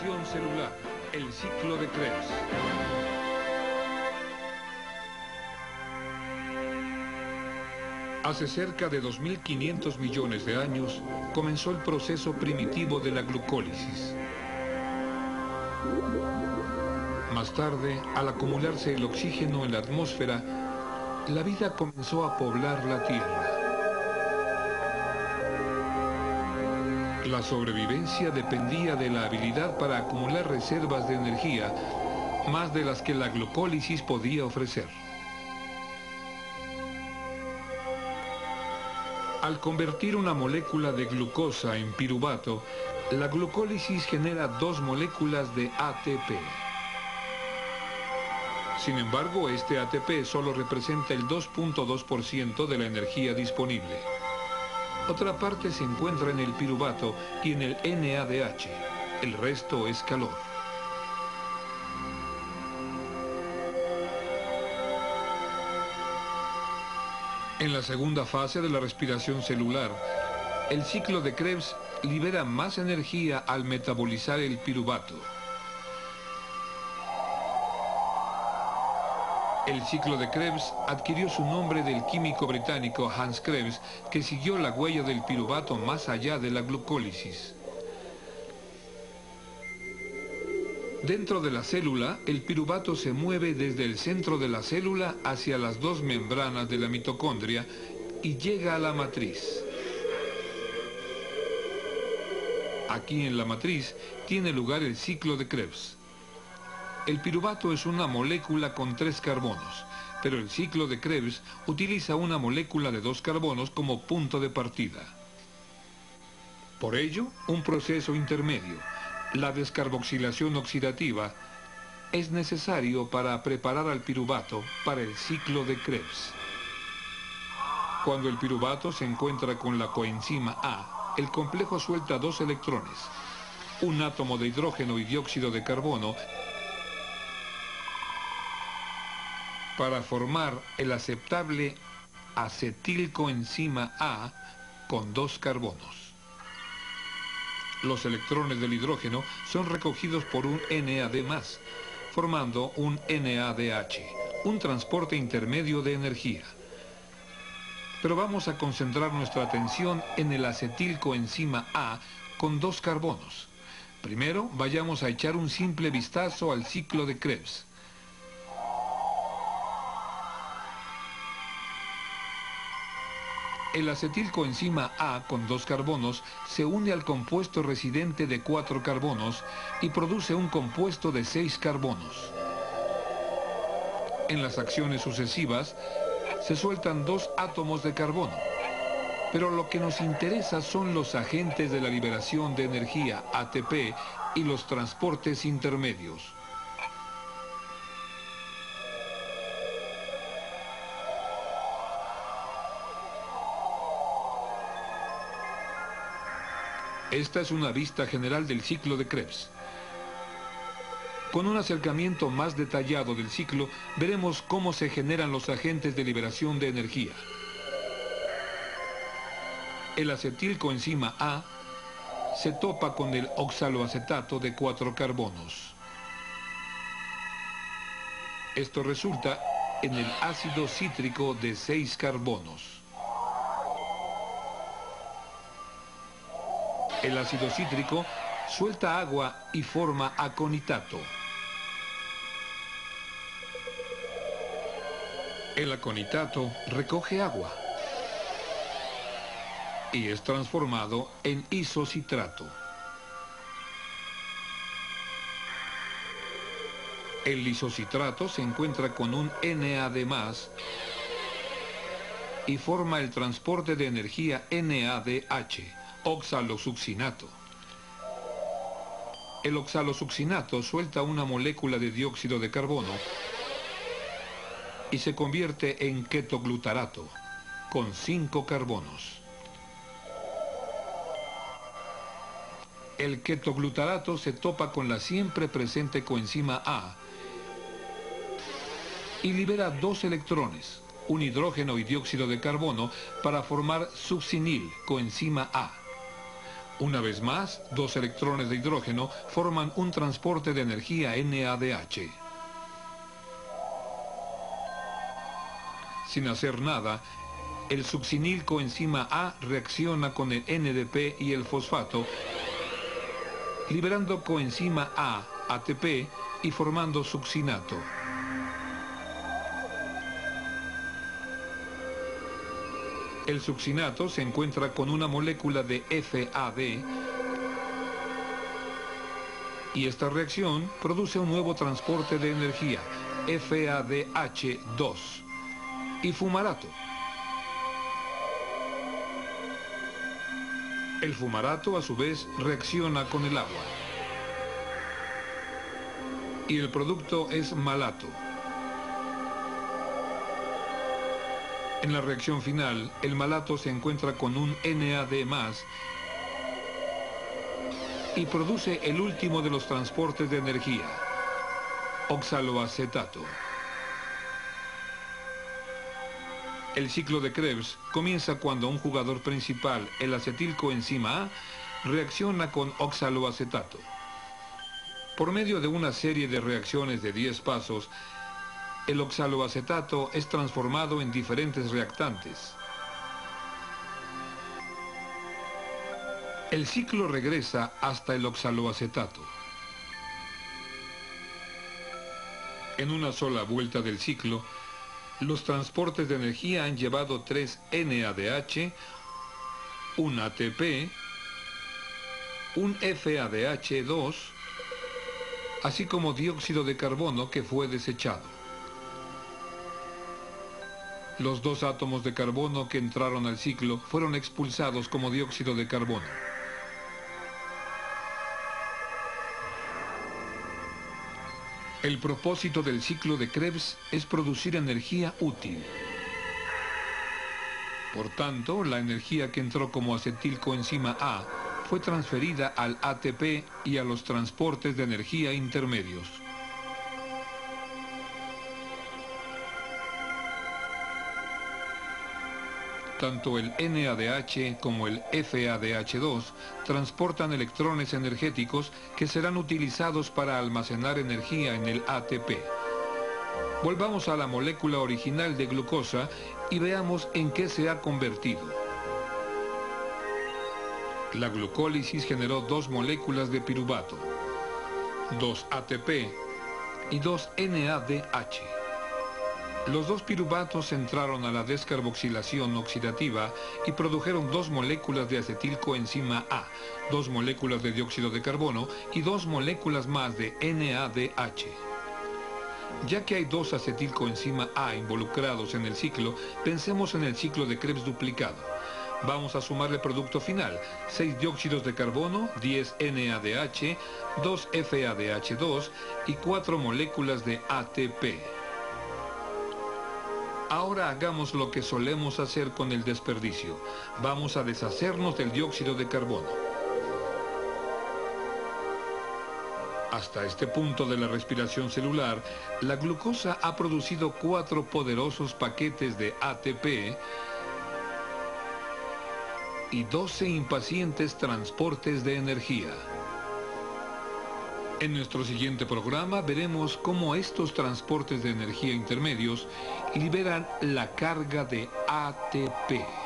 Respiración celular, el ciclo de Krebs. Hace cerca de 2.500 millones de años comenzó el proceso primitivo de la glucólisis. Más tarde, al acumularse el oxígeno en la atmósfera, la vida comenzó a poblar la Tierra. La sobrevivencia dependía de la habilidad para acumular reservas de energía, más de las que la glucólisis podía ofrecer. Al convertir una molécula de glucosa en piruvato, la glucólisis genera dos moléculas de ATP. Sin embargo, este ATP solo representa el 2.2% de la energía disponible. Otra parte se encuentra en el piruvato y en el NADH. El resto es calor. En la segunda fase de la respiración celular, el ciclo de Krebs libera más energía al metabolizar el piruvato. El ciclo de Krebs adquirió su nombre del químico británico Hans Krebs, que siguió la huella del piruvato más allá de la glucólisis. Dentro de la célula, el piruvato se mueve desde el centro de la célula hacia las dos membranas de la mitocondria y llega a la matriz. Aquí en la matriz tiene lugar el ciclo de Krebs. El piruvato es una molécula con 3 carbonos, pero el ciclo de Krebs utiliza una molécula de 2 carbonos como punto de partida. Por ello, un proceso intermedio, la descarboxilación oxidativa, es necesario para preparar al piruvato para el ciclo de Krebs. Cuando el piruvato se encuentra con la coenzima A, el complejo suelta 2 electrones, un átomo de hidrógeno y dióxido de carbono, para formar el aceptable acetilcoenzima A con 2 carbonos. Los electrones del hidrógeno son recogidos por un NAD+, formando un NADH, un transporte intermedio de energía. Pero vamos a concentrar nuestra atención en el acetilcoenzima A con 2 carbonos. Primero, vayamos a echar un simple vistazo al ciclo de Krebs. El acetilcoenzima A con 2 carbonos se une al compuesto residente de 4 carbonos y produce un compuesto de 6 carbonos. En las acciones sucesivas se sueltan 2 átomos de carbono, pero lo que nos interesa son los agentes de la liberación de energía ATP y los transportes intermedios. Esta es una vista general del ciclo de Krebs. Con un acercamiento más detallado del ciclo, veremos cómo se generan los agentes de liberación de energía. El acetilcoenzima A se topa con el oxaloacetato de 4 carbonos. Esto resulta en el ácido cítrico de 6 carbonos. El ácido cítrico suelta agua y forma aconitato. El aconitato recoge agua y es transformado en isocitrato. El isocitrato se encuentra con un NAD+ y forma el transporte de energía NADH. Oxalosuccinato. El oxalosuccinato suelta una molécula de dióxido de carbono y se convierte en ketoglutarato, con 5 carbonos. El ketoglutarato se topa con la siempre presente coenzima A y libera 2 electrones, un hidrógeno y dióxido de carbono, para formar succinil, coenzima A. Una vez más, dos electrones de hidrógeno forman un transporte de energía NADH. Sin hacer nada, el succinil coenzima A reacciona con el NDP y el fosfato, liberando coenzima A, ATP, y formando succinato. El succinato se encuentra con una molécula de FAD y esta reacción produce un nuevo transporte de energía, FADH2, y fumarato. El fumarato a su vez reacciona con el agua y el producto es malato. En la reacción final, el malato se encuentra con un NAD+, y produce el último de los transportes de energía, oxaloacetato. El ciclo de Krebs comienza cuando un jugador principal, el acetilcoenzima A, reacciona con oxaloacetato. Por medio de una serie de reacciones de 10 pasos, el oxaloacetato es transformado en diferentes reactantes. El ciclo regresa hasta el oxaloacetato. En una sola vuelta del ciclo, los transportes de energía han llevado 3 NADH, un ATP, un FADH2, así como dióxido de carbono que fue desechado. Los 2 átomos de carbono que entraron al ciclo fueron expulsados como dióxido de carbono. El propósito del ciclo de Krebs es producir energía útil. Por tanto, la energía que entró como acetilcoenzima A fue transferida al ATP y a los transportes de energía intermedios. Tanto el NADH como el FADH2 transportan electrones energéticos que serán utilizados para almacenar energía en el ATP. Volvamos a la molécula original de glucosa y veamos en qué se ha convertido. La glucólisis generó 2 moléculas de piruvato, 2 ATP y 2 NADH. Los 2 piruvatos entraron a la descarboxilación oxidativa y produjeron 2 moléculas de acetilcoenzima A, 2 moléculas de dióxido de carbono y 2 moléculas más de NADH. Ya que hay 2 acetilcoenzima A involucrados en el ciclo, pensemos en el ciclo de Krebs duplicado. Vamos a sumar el producto final, 6 dióxidos de carbono, 10 NADH, 2 FADH2 y 4 moléculas de ATP. Ahora hagamos lo que solemos hacer con el desperdicio. Vamos a deshacernos del dióxido de carbono. Hasta este punto de la respiración celular, la glucosa ha producido 4 poderosos paquetes de ATP y 12 impacientes transportes de energía. En nuestro siguiente programa veremos cómo estos transportes de energía intermedios liberan la carga de ATP.